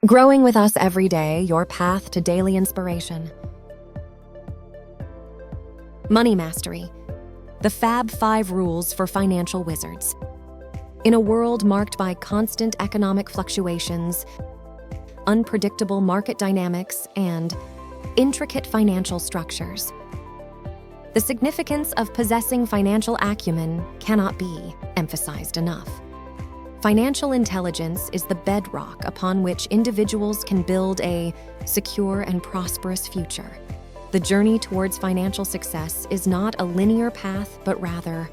Growing with us every day, your path to daily inspiration. Money Mastery, the Fab 5 Rules for Financial Wizards. In a world marked by constant economic fluctuations, unpredictable market dynamics, and intricate financial structures, the significance of possessing financial acumen cannot be emphasized enough. Financial intelligence is the bedrock upon which individuals can build a secure and prosperous future. The journey towards financial success is not a linear path, but rather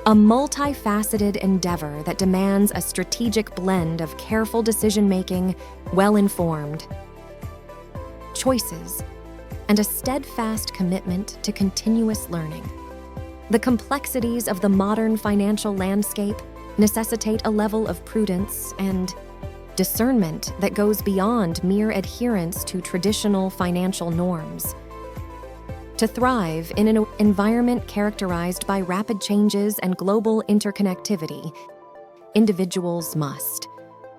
a multifaceted endeavor that demands a strategic blend of careful decision-making, well-informed choices, and a steadfast commitment to continuous learning. The complexities of the modern financial landscape necessitate a level of prudence and discernment that goes beyond mere adherence to traditional financial norms. To thrive in an environment characterized by rapid changes and global interconnectivity, individuals must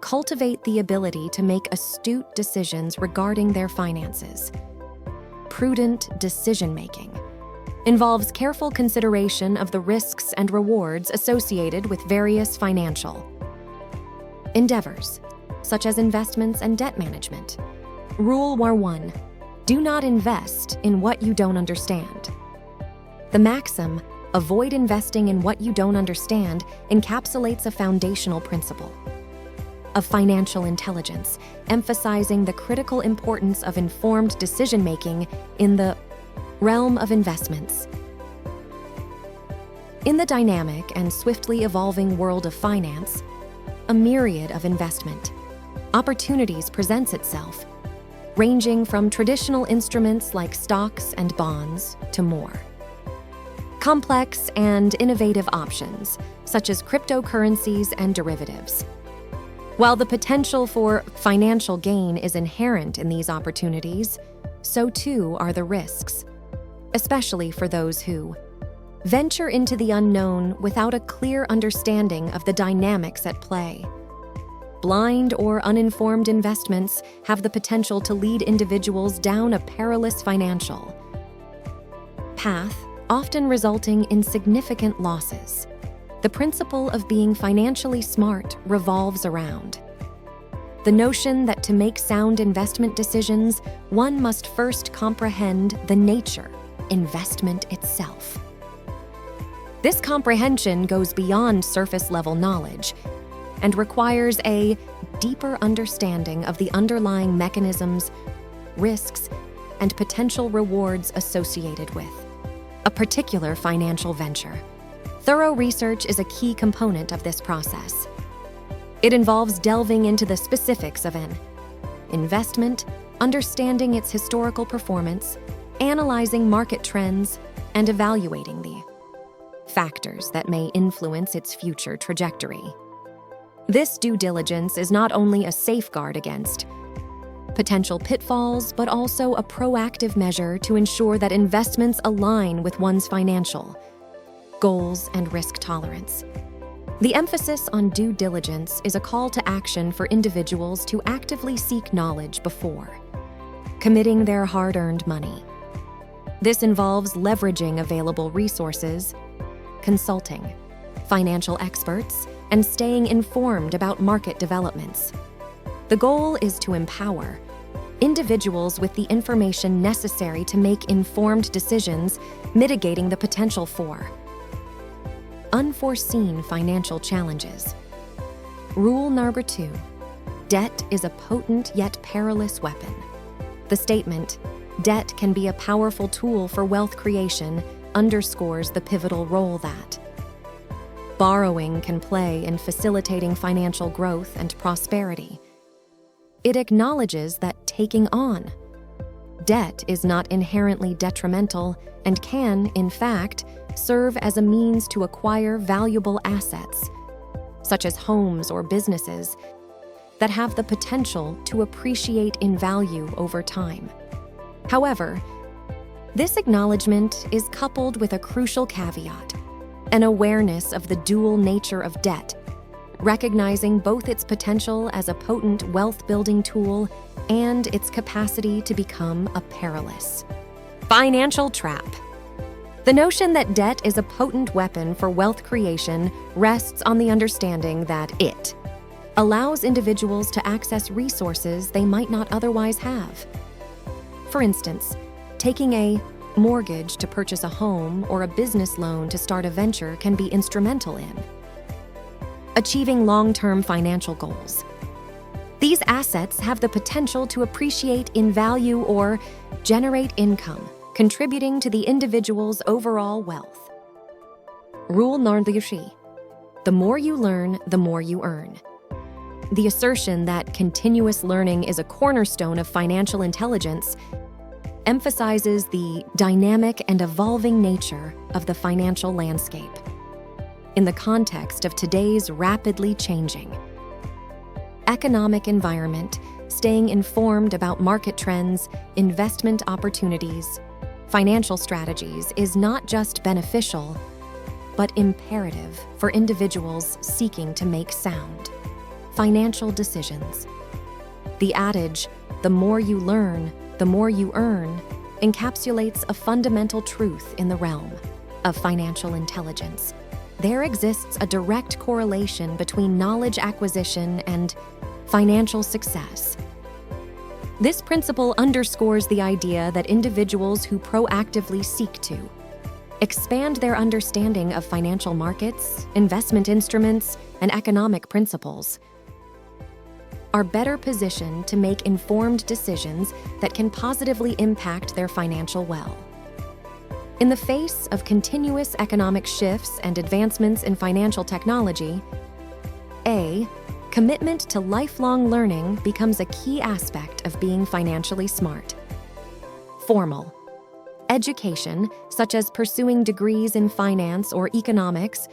cultivate the ability to make astute decisions regarding their finances. Prudent decision-making involves careful consideration of the risks and rewards associated with various financial endeavors, such as investments and debt management. Rule 1: do not invest in what you don't understand. The maxim, avoid investing in what you don't understand, encapsulates a foundational principle of financial intelligence, emphasizing the critical importance of informed decision-making in the realm of investments. In the dynamic and swiftly evolving world of finance, a myriad of investment opportunities presents itself, ranging from traditional instruments like stocks and bonds to more complex and innovative options, such as cryptocurrencies and derivatives. While the potential for financial gain is inherent in these opportunities, so too are the risks, especially for those who venture into the unknown without a clear understanding of the dynamics at play. Blind or uninformed investments have the potential to lead individuals down a perilous financial path, often resulting in significant losses. The principle of being financially smart revolves around the notion that to make sound investment decisions, one must first comprehend the nature investment itself. This comprehension goes beyond surface-level knowledge and requires a deeper understanding of the underlying mechanisms, risks, and potential rewards associated with a particular financial venture. Thorough research is a key component of this process. It involves delving into the specifics of an investment, understanding its historical performance, analyzing market trends, and evaluating the factors that may influence its future trajectory. This due diligence is not only a safeguard against potential pitfalls, but also a proactive measure to ensure that investments align with one's financial goals and risk tolerance. The emphasis on due diligence is a call to action for individuals to actively seek knowledge before committing their hard-earned money. This involves leveraging available resources, consulting financial experts, and staying informed about market developments. The goal is to empower individuals with the information necessary to make informed decisions, mitigating the potential for unforeseen financial challenges. Rule number 2: debt is a potent yet perilous weapon. The statement, "Debt can be a powerful tool for wealth creation," underscores the pivotal role that borrowing can play in facilitating financial growth and prosperity. It acknowledges that taking on debt is not inherently detrimental and can, in fact, serve as a means to acquire valuable assets, such as homes or businesses, that have the potential to appreciate in value over time. However, this acknowledgement is coupled with a crucial caveat: an awareness of the dual nature of debt, recognizing both its potential as a potent wealth-building tool and its capacity to become a perilous financial trap. The notion that debt is a potent weapon for wealth creation rests on the understanding that it allows individuals to access resources they might not otherwise have. For instance, taking a mortgage to purchase a home or a business loan to start a venture can be instrumental in achieving long-term financial goals. These assets have the potential to appreciate in value or generate income, contributing to the individual's overall wealth. Rule number 3: the more you learn, the more you earn. The assertion that continuous learning is a cornerstone of financial intelligence emphasizes the dynamic and evolving nature of the financial landscape in the context of today's rapidly changing economic environment. Staying informed about market trends, investment opportunities, financial strategies is not just beneficial, but imperative for individuals seeking to make sound financial decisions. The adage, "the more you learn, the more you earn," encapsulates a fundamental truth in the realm of financial intelligence. There exists a direct correlation between knowledge acquisition and financial success. This principle underscores the idea that individuals who proactively seek to expand their understanding of financial markets, investment instruments, and economic principles are better positioned to make informed decisions that can positively impact their financial well. In the face of continuous economic shifts and advancements in financial technology, a commitment to lifelong learning becomes a key aspect of being financially smart. Formal education, such as pursuing degrees in finance or economics,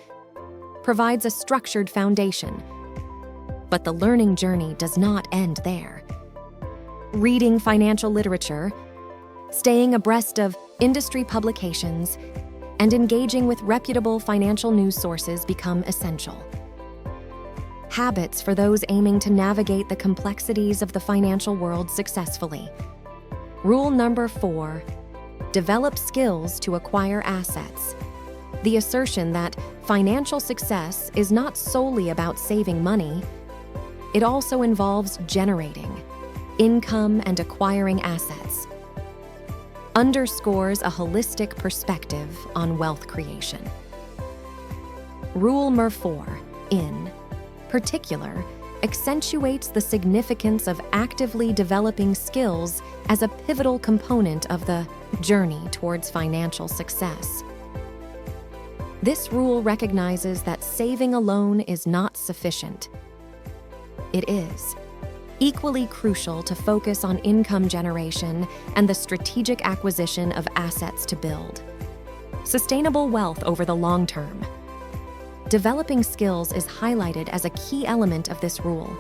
provides a structured foundation. But the learning journey does not end there. Reading financial literature, staying abreast of industry publications, and engaging with reputable financial news sources become essential habits for those aiming to navigate the complexities of the financial world successfully. Rule number 4: develop skills to acquire assets. The assertion that financial success is not solely about saving money, it also involves generating income and acquiring assets, underscores a holistic perspective on wealth creation. Rule number 4, in particular, accentuates the significance of actively developing skills as a pivotal component of the journey towards financial success. This rule recognizes that saving alone is not sufficient. It is equally crucial to focus on income generation and the strategic acquisition of assets to build sustainable wealth over the long term. Developing skills is highlighted as a key element of this rule,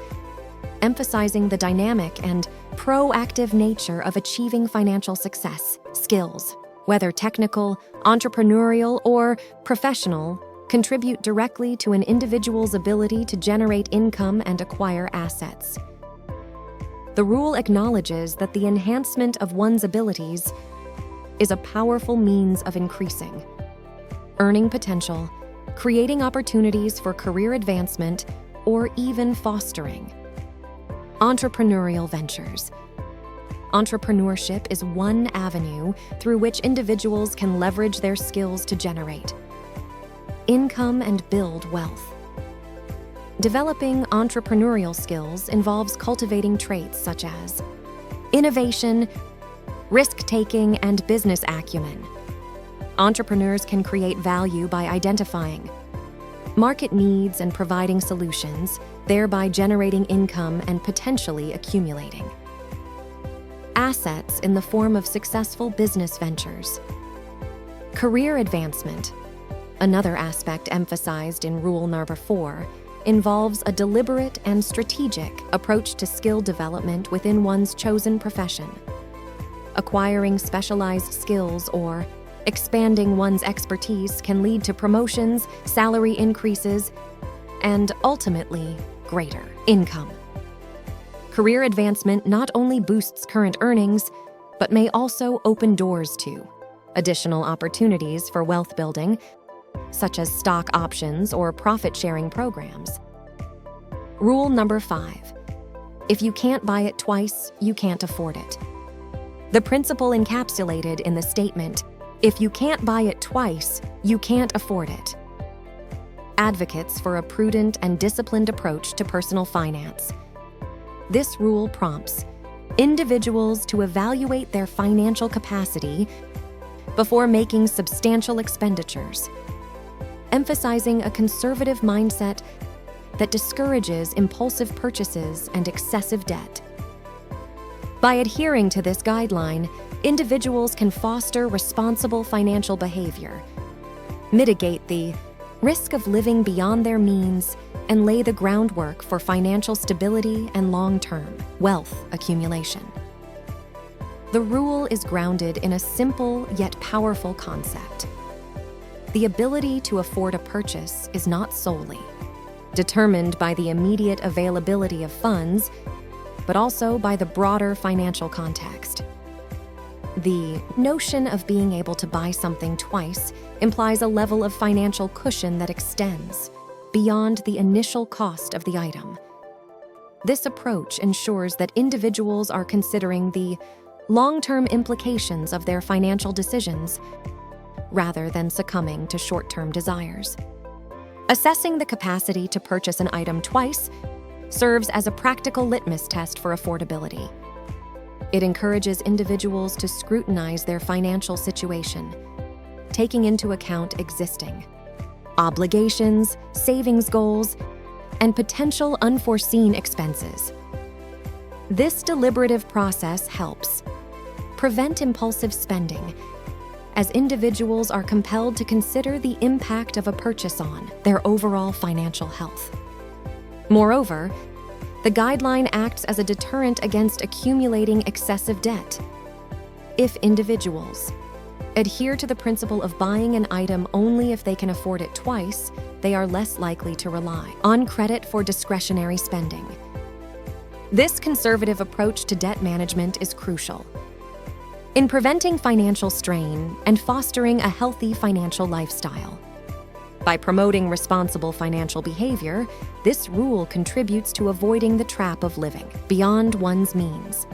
emphasizing the dynamic and proactive nature of achieving financial success. Skills, whether technical, entrepreneurial, or professional, contribute directly to an individual's ability to generate income and acquire assets. The rule acknowledges that the enhancement of one's abilities is a powerful means of increasing earning potential, creating opportunities for career advancement, or even fostering entrepreneurial ventures. Entrepreneurship is one avenue through which individuals can leverage their skills to generate income and build wealth. Developing entrepreneurial skills involves cultivating traits such as innovation, risk-taking, and business acumen. Entrepreneurs can create value by identifying market needs and providing solutions, thereby generating income and potentially accumulating assets in the form of successful business ventures. Career advancement, another aspect emphasized in rule number 4, involves a deliberate and strategic approach to skill development within one's chosen profession. Acquiring specialized skills or expanding one's expertise can lead to promotions, salary increases, and ultimately, greater income. Career advancement not only boosts current earnings, but may also open doors to additional opportunities for wealth building, such as stock options or profit-sharing programs. Rule number 5. If you can't buy it twice, you can't afford it. The principle encapsulated in the statement, "If you can't buy it twice, you can't afford it," advocates for a prudent and disciplined approach to personal finance. This rule prompts individuals to evaluate their financial capacity before making substantial expenditures, emphasizing a conservative mindset that discourages impulsive purchases and excessive debt. By adhering to this guideline, individuals can foster responsible financial behavior, mitigate the risk of living beyond their means, and lay the groundwork for financial stability and long-term wealth accumulation. The rule is grounded in a simple yet powerful concept. The ability to afford a purchase is not solely determined by the immediate availability of funds, but also by the broader financial context. The notion of being able to buy something twice implies a level of financial cushion that extends beyond the initial cost of the item. This approach ensures that individuals are considering the long-term implications of their financial decisions rather than succumbing to short-term desires. Assessing the capacity to purchase an item twice serves as a practical litmus test for affordability. It encourages individuals to scrutinize their financial situation, taking into account existing obligations, savings goals, and potential unforeseen expenses. This deliberative process helps prevent impulsive spending, as individuals are compelled to consider the impact of a purchase on their overall financial health. Moreover, the guideline acts as a deterrent against accumulating excessive debt. If individuals adhere to the principle of buying an item only if they can afford it twice, they are less likely to rely on credit for discretionary spending. This conservative approach to debt management is crucial in preventing financial strain and fostering a healthy financial lifestyle. By promoting responsible financial behavior, this rule contributes to avoiding the trap of living beyond one's means.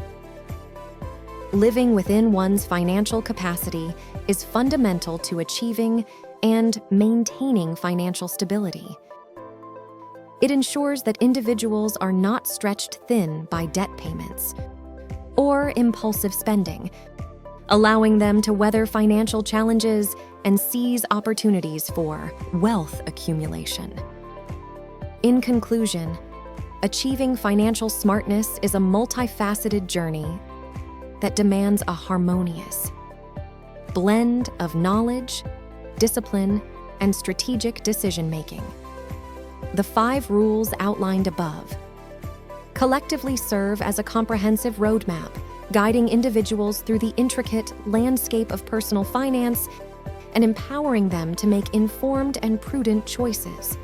Living within one's financial capacity is fundamental to achieving and maintaining financial stability. It ensures that individuals are not stretched thin by debt payments or impulsive spending, allowing them to weather financial challenges and seize opportunities for wealth accumulation. In conclusion, achieving financial smartness is a multifaceted journey that demands a harmonious blend of knowledge, discipline, and strategic decision-making. The 5 rules outlined above collectively serve as a comprehensive roadmap, guiding individuals through the intricate landscape of personal finance and empowering them to make informed and prudent choices.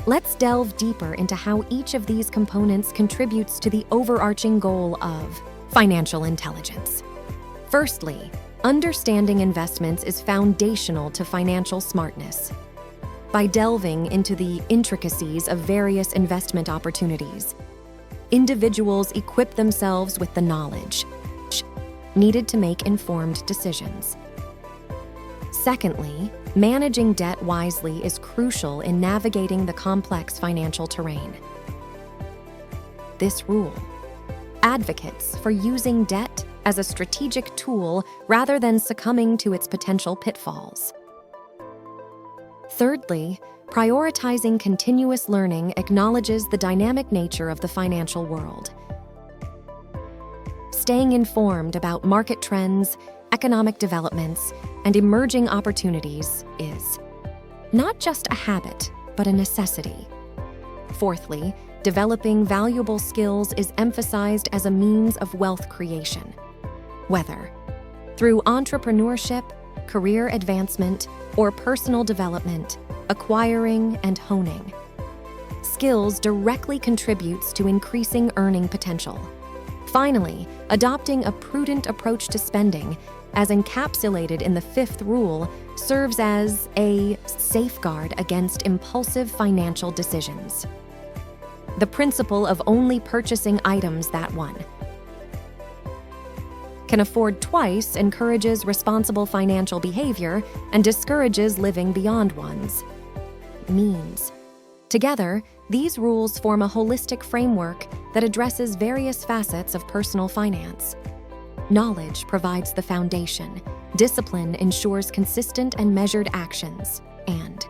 Let's delve deeper into how each of these components contributes to the overarching goal of financial intelligence. Firstly, understanding investments is foundational to financial smartness. By delving into the intricacies of various investment opportunities, individuals equip themselves with the knowledge needed to make informed decisions. Secondly, managing debt wisely is crucial in navigating the complex financial terrain. This rule advocates for using debt as a strategic tool rather than succumbing to its potential pitfalls. Thirdly, prioritizing continuous learning acknowledges the dynamic nature of the financial world. Staying informed about market trends, economic developments, and emerging opportunities is not just a habit, but a necessity. Fourthly, developing valuable skills is emphasized as a means of wealth creation, whether through entrepreneurship, career advancement, or personal development. Acquiring and honing skills directly contributes to increasing earning potential. Finally, adopting a prudent approach to spending, as encapsulated in the fifth rule, serves as a safeguard against impulsive financial decisions. The principle of only purchasing items that one can afford twice encourages responsible financial behavior and discourages living beyond one's means. Together, these rules form a holistic framework that addresses various facets of personal finance. Knowledge provides the foundation, discipline ensures consistent and measured actions, and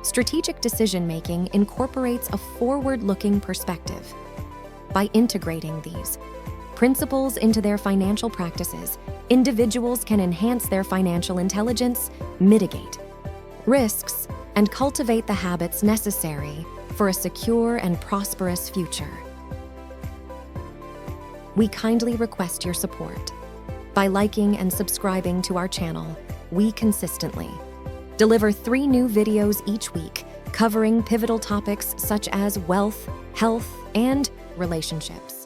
strategic decision-making incorporates a forward-looking perspective. By integrating these principles into their financial practices, individuals can enhance their financial intelligence, mitigate risks, and cultivate the habits necessary for a secure and prosperous future. We kindly request your support. By liking and subscribing to our channel, we consistently deliver 3 new videos each week covering pivotal topics such as wealth, health, and relationships.